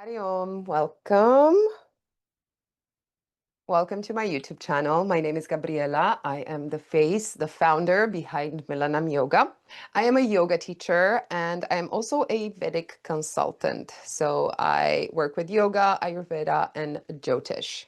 Hari Om, welcome. Welcome to my YouTube channel. My name is Gabriela. I am the face, the founder behind Milanam Yoga. I am a yoga teacher and I am also a Vedic consultant. So I work with yoga, Ayurveda, and Jyotish.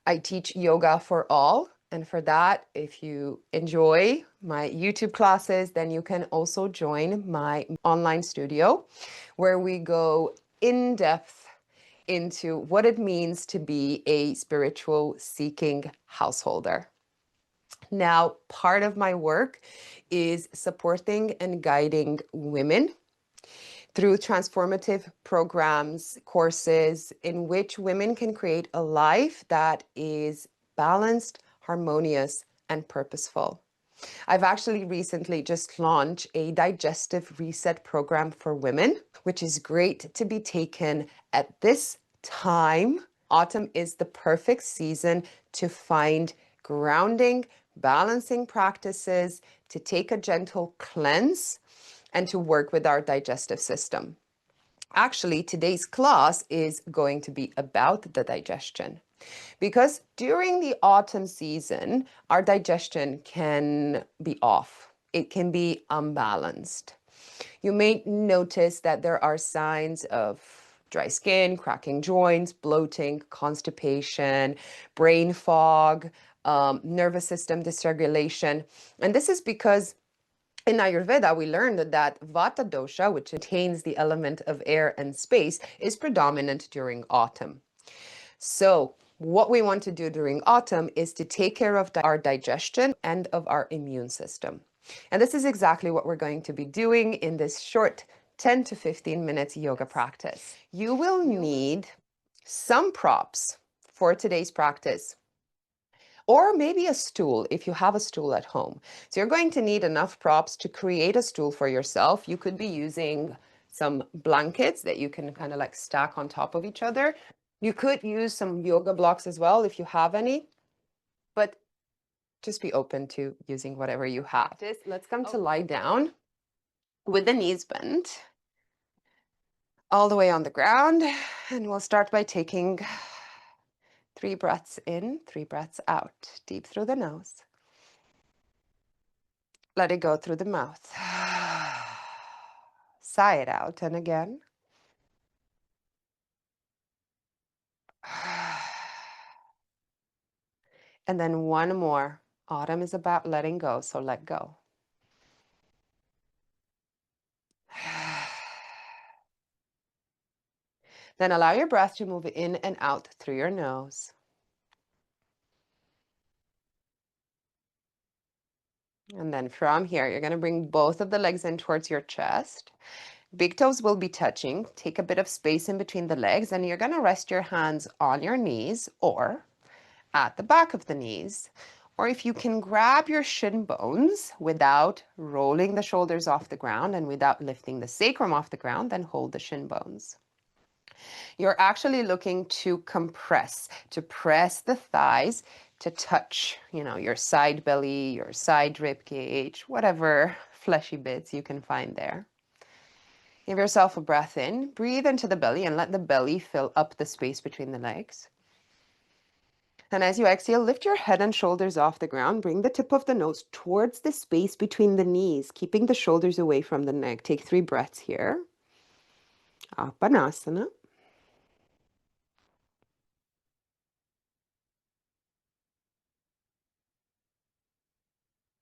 I teach yoga for all. And for that, if you enjoy my YouTube classes, then you can also join my online studio where we go in depth into what it means to be a spiritual seeking householder. Now, part of my work is supporting and guiding women through transformative programs, courses in which women can create a life that is balanced, harmonious, and purposeful. I've actually recently just launched a digestive reset program for women, which is great to be taken at this time. Autumn is the perfect season to find grounding, balancing practices, to take a gentle cleanse, and to work with our digestive system. Actually, today's class is going to be about the digestion. Because during the autumn season, our digestion can be off. It can be unbalanced. You may notice that there are signs of dry skin, cracking joints, bloating, constipation, brain fog, nervous system dysregulation. And this is because in Ayurveda, we learned that Vata dosha, which contains the element of air and space, is predominant during autumn. So what we want to do during autumn is to take care of our digestion and of our immune system. And this is exactly what we're going to be doing in this short 10 to 15 minutes yoga practice. You will need some props for today's practice, or maybe a stool if you have a stool at home. So you're going to need enough props to create a stool for yourself. You could be using some blankets that you can kind of like stack on top of each other. You could use some yoga blocks as well if you have any, but just be open to using whatever you have. Let's come to lie down with the knees bent all the way on the ground. And we'll start by taking 3 breaths in, 3 breaths out, deep through the nose. Let it go through the mouth. Sigh it out. And again. And then one more. Autumn is about letting go, so let go. Then allow your breath to move in and out through your nose. And then from here, you're going to bring both of the legs in towards your chest. Big toes will be touching. Take a bit of space in between the legs, and you're going to rest your hands on your knees or at the back of the knees. Or if you can grab your shin bones without rolling the shoulders off the ground and without lifting the sacrum off the ground, then hold the shin bones. You're actually looking to compress, to press the thighs to touch, your side belly, your side rib cage, whatever fleshy bits you can find there. Give yourself a breath in, breathe into the belly and let the belly fill up the space between the legs. And as you exhale, lift your head and shoulders off the ground. Bring the tip of the nose towards the space between the knees, keeping the shoulders away from the neck. Take 3 breaths here. Apanasana.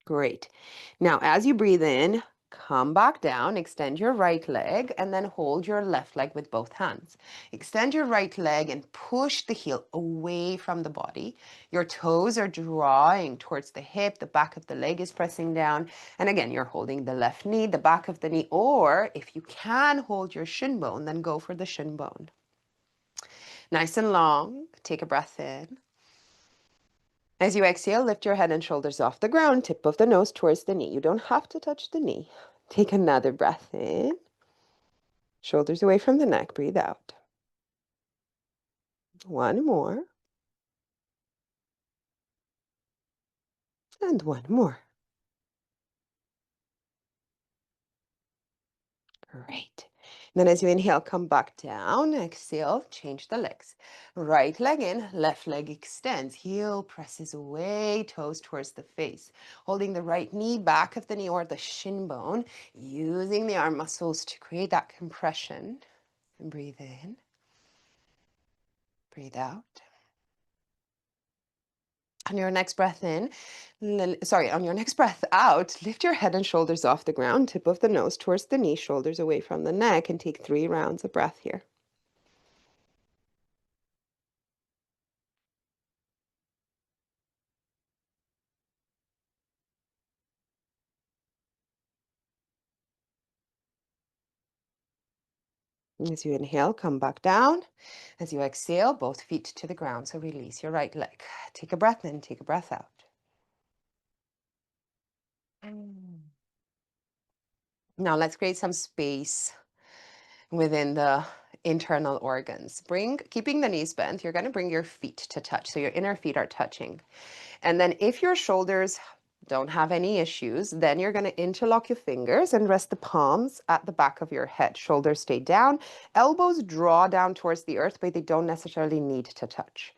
Great. Now, as you breathe in, come back down, extend your right leg, and then hold your left leg with both hands. Extend your right leg and push the heel away from the body. Your toes are drawing towards the hip, the back of the leg is pressing down. And again, you're holding the left knee, the back of the knee, or if you can hold your shin bone, then go for the shin bone. Nice and long. Take a breath in. As you exhale, lift your head and shoulders off the ground, tip of the nose towards the knee. You don't have to touch the knee. Take another breath in. Shoulders away from the neck. Breathe out. One more. And one more. Great. Then as you inhale, come back down. Exhale, change the legs. Right leg in, left leg extends. Heel presses away, toes towards the face. Holding the right knee back of the knee or the shin bone, using the arm muscles to create that compression. And breathe in, breathe out. On your next breath in, on your next breath out, lift your head and shoulders off the ground, tip of the nose towards the knee, shoulders away from the neck, and take 3 rounds of breath here. As you inhale, come back down. As you exhale, both feet to the ground. So release your right leg. Take a breath in, take a breath out. Now let's create some space within the internal organs. Keeping the knees bent, you're going to bring your feet to touch. So your inner feet are touching. And then if your shoulders don't have any issues, then you're going to interlock your fingers and rest the palms at the back of your head. Shoulders stay down, elbows draw down towards the earth, but they don't necessarily need to touch.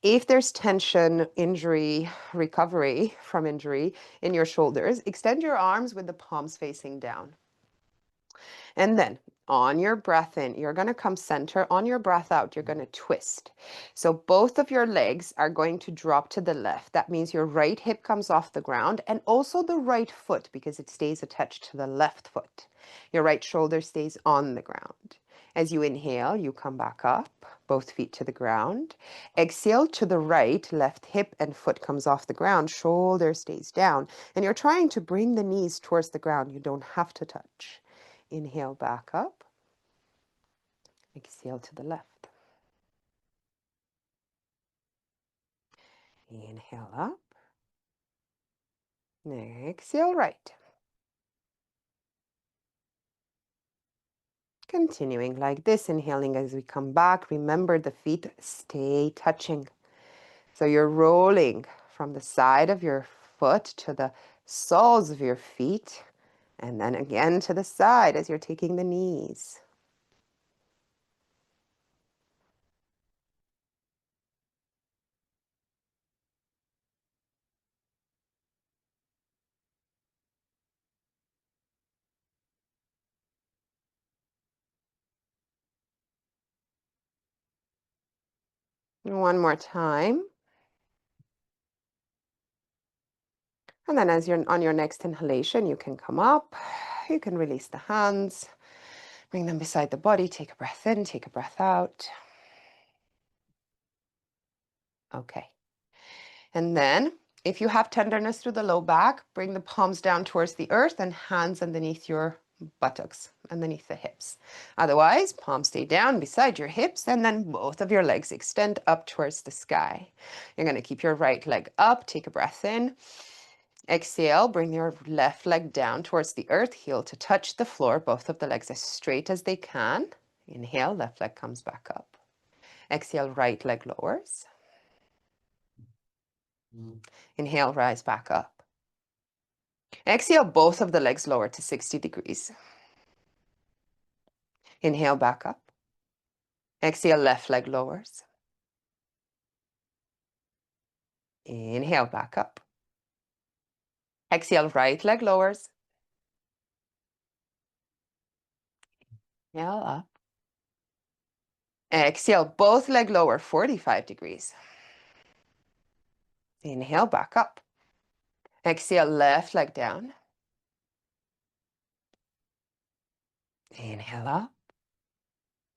If there's tension, injury, recovery from injury in your shoulders, extend your arms with the palms facing down. And then on your breath in, you're going to come center. On your breath out, you're going to twist. So both of your legs are going to drop to the left. That means your right hip comes off the ground and also the right foot because it stays attached to the left foot. Your right shoulder stays on the ground. As you inhale, you come back up, both feet to the ground. Exhale to the right, left hip and foot comes off the ground, shoulder stays down. And you're trying to bring the knees towards the ground. You don't have to touch. Inhale back up. Exhale to the left. Inhale up. Exhale right. Continuing like this, inhaling as we come back. Remember the feet stay touching. So you're rolling from the side of your foot to the soles of your feet, and then again to the side as you're taking the knees. One more time. And then as you're on your next inhalation, you can come up. You can release the hands. Bring them beside the body. Take a breath in, take a breath out. Okay. And then if you have tenderness through the low back, bring the palms down towards the earth and hands underneath your buttocks, underneath the hips. Otherwise, palms stay down beside your hips and then both of your legs extend up towards the sky. You're going to keep your right leg up. Take a breath in. Exhale, bring your left leg down towards the earth, heel to touch the floor, both of the legs as straight as they can. Inhale, left leg comes back up. Exhale, right leg lowers. Inhale, rise back up. Exhale, both of the legs lower to 60 degrees. Inhale, back up. Exhale, left leg lowers. Inhale, back up. Exhale, right leg lowers. Inhale, up. Exhale, both leg lower, 45 degrees. Inhale, back up. Exhale, left leg down. Inhale up.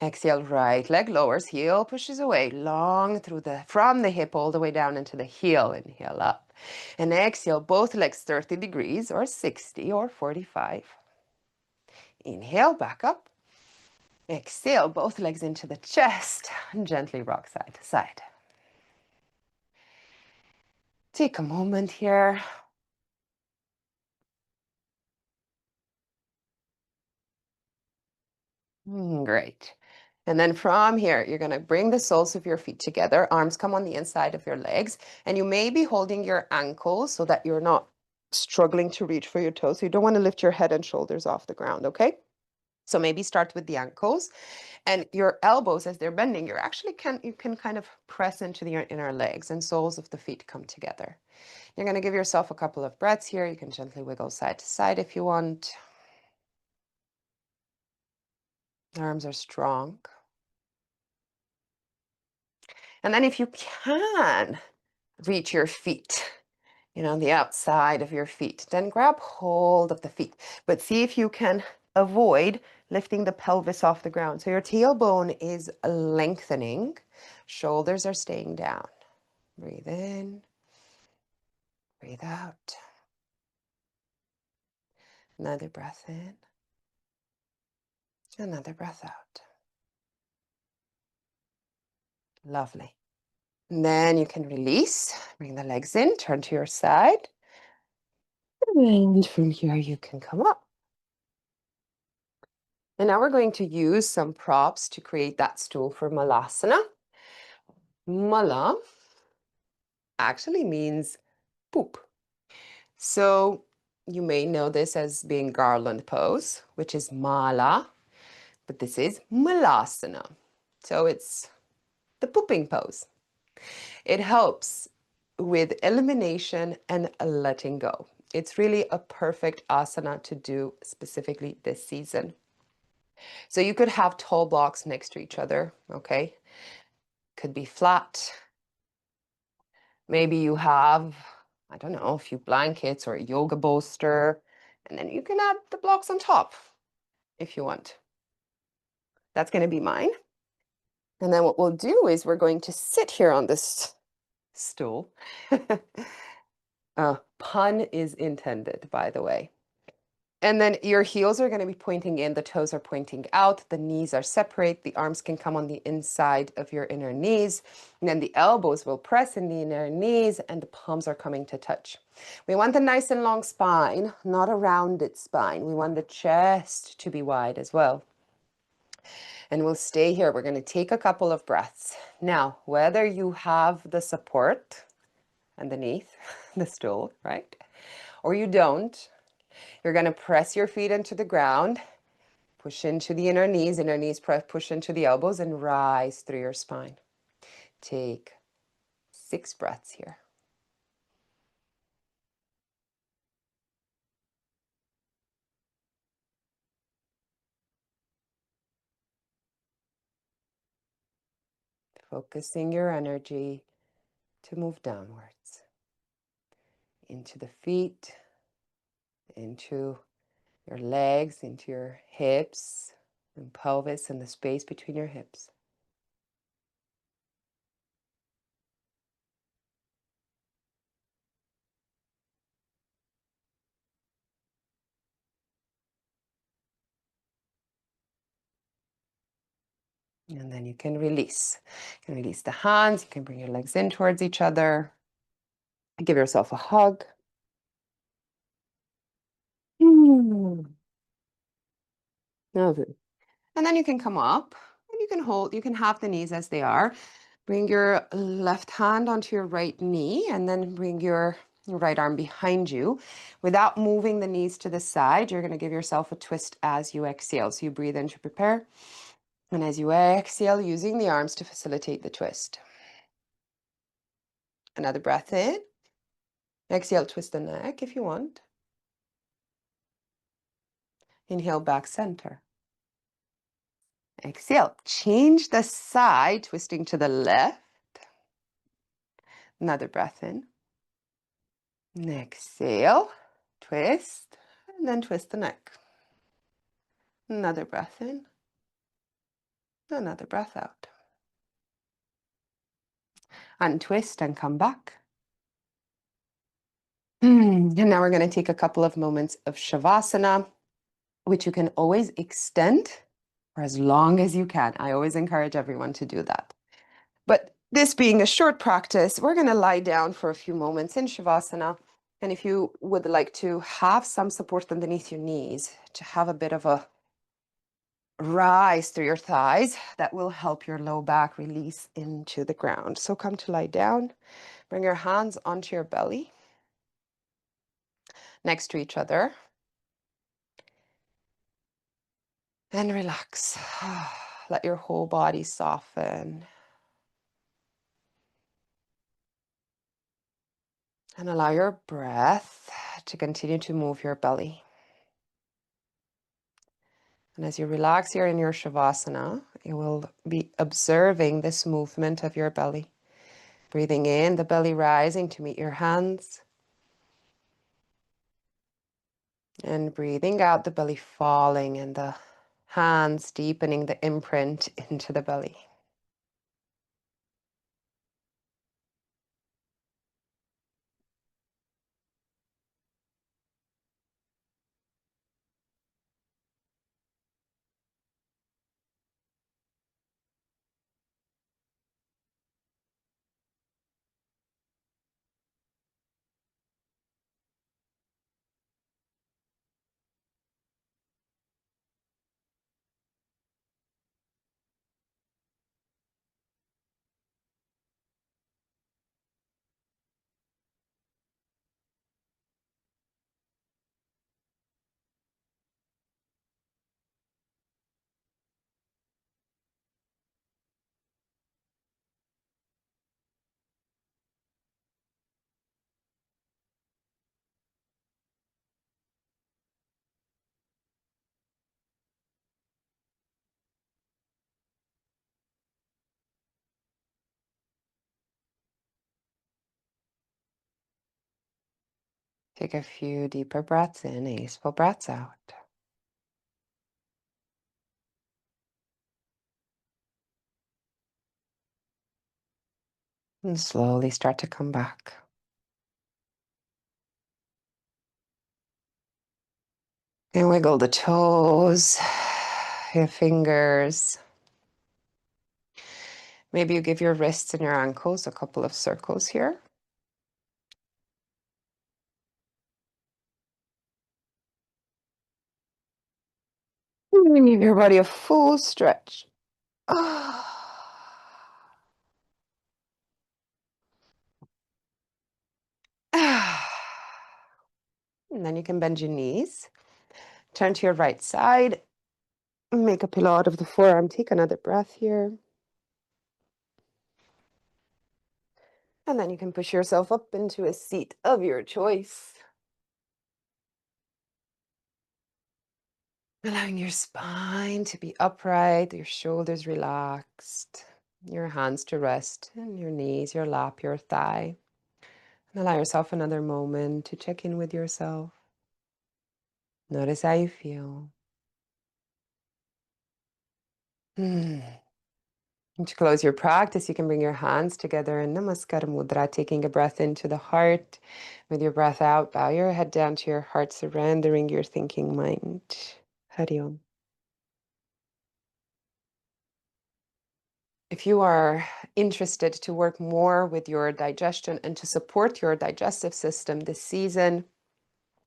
Exhale, right leg lowers, heel pushes away, long from the hip all the way down into the heel. Inhale up. And exhale, both legs 30 degrees or 60 or 45. Inhale, back up. Exhale, both legs into the chest and gently rock side to side. Take a moment here. Great. And then from here, you're going to bring the soles of your feet together. Arms come on the inside of your legs. And you may be holding your ankles so that you're not struggling to reach for your toes. So you don't want to lift your head and shoulders off the ground, okay? So maybe start with the ankles, and your elbows, as they're bending, you can kind of press into the inner legs, and soles of the feet come together. You're going to give yourself a couple of breaths here. You can gently wiggle side to side if you want. Arms are strong. And then if you can reach your feet, the outside of your feet, then grab hold of the feet. But see if you can avoid lifting the pelvis off the ground. So your tailbone is lengthening. Shoulders are staying down. Breathe in. Breathe out. Another breath in. Another breath out. Lovely. And then you can release. Bring the legs in. Turn to your side. And from here you can come up. And now we're going to use some props to create that stool for Malasana. Mala actually means poop. So you may know this as being garland pose, which is Mala, but this is Malasana. So it's the pooping pose. It helps with elimination and letting go. It's really a perfect asana to do specifically this season. So you could have tall blocks next to each other, okay? Could be flat. Maybe you have, I don't know, a few blankets or a yoga bolster, and then you can add the blocks on top if you want. That's going to be mine. And then what we'll do is we're going to sit here on this stool. Pun is intended, by the way. And then your heels are going to be pointing in, the toes are pointing out, the knees are separate, the arms can come on the inside of your inner knees, and then the elbows will press in the inner knees, and the palms are coming to touch. We want a nice and long spine, not a rounded spine. We want the chest to be wide as well. And we'll stay here. We're going to take a couple of breaths. Now, whether you have the support underneath the stool, right, or you don't, you're going to press your feet into the ground, push into the inner knees push into the elbows, and rise through your spine. Take 6 breaths here. Focusing your energy to move downwards into the feet, into your legs, into your hips and pelvis and the space between your hips. And then you can release. You can release the hands. You can bring your legs in towards each other. Give yourself a hug. Lovely. And then you can come up and you can have the knees as they are. Bring your left hand onto your right knee and then bring your right arm behind you. Without moving the knees to the side, you're going to give yourself a twist as you exhale. So you breathe in to prepare. And as you exhale, using the arms to facilitate the twist. Another breath in. Exhale, twist the neck if you want. Inhale, back center. Exhale, change the side, twisting to the left. Another breath in. And exhale, twist, and then twist the neck. Another breath in. Another breath out. Untwist and come back. And now we're going to take a couple of moments of Shavasana, which you can always extend for as long as you can. I always encourage everyone to do that. But this being a short practice, we're going to lie down for a few moments in Shavasana. And if you would like to have some support underneath your knees, to have a bit of a rise through your thighs, that will help your low back release into the ground. So come to lie down. Bring your hands onto your belly, next to each other. And relax. Let your whole body soften. And allow your breath to continue to move your belly. And as you relax here in your Shavasana, you will be observing this movement of your belly. Breathing in, the belly rising to meet your hands. And breathing out, the belly falling and the hands deepening the imprint into the belly. Take a few deeper breaths in, aceful breaths out. And slowly start to come back. And wiggle the toes, your fingers. Maybe you give your wrists and your ankles a couple of circles here. And give your body a full stretch. And then you can bend your knees. Turn to your right side. Make a pillow out of the forearm. Take another breath here. And then you can push yourself up into a seat of your choice. Allowing your spine to be upright, your shoulders relaxed, your hands to rest, and your knees, your lap, your thigh. And allow yourself another moment to check in with yourself. Notice how you feel. And to close your practice, you can bring your hands together in Namaskar Mudra, taking a breath into the heart. With your breath out, bow your head down to your heart, surrendering your thinking mind. Hari Om. If you are interested to work more with your digestion and to support your digestive system this season,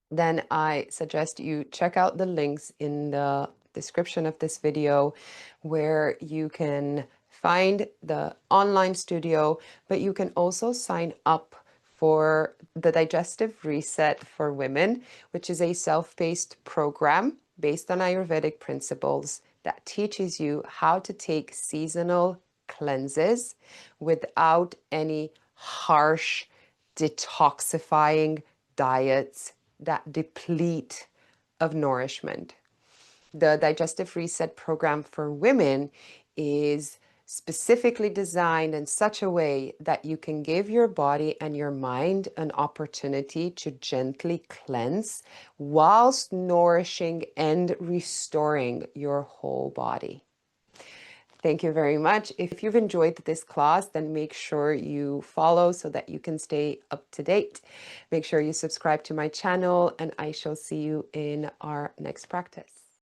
then I suggest you check out the links in the description of this video where you can find the online studio, but you can also sign up for the Digestive Reset for Women, which is a self-paced program based on Ayurvedic principles that teaches you how to take seasonal cleanses without any harsh, detoxifying diets that deplete of nourishment. The Digestive Reset program for women is specifically designed in such a way that you can give your body and your mind an opportunity to gently cleanse whilst nourishing and restoring your whole body. Thank you very much. If you've enjoyed this class, then make sure you follow so that you can stay up to date. Make sure you subscribe to my channel, and I shall see you in our next practice.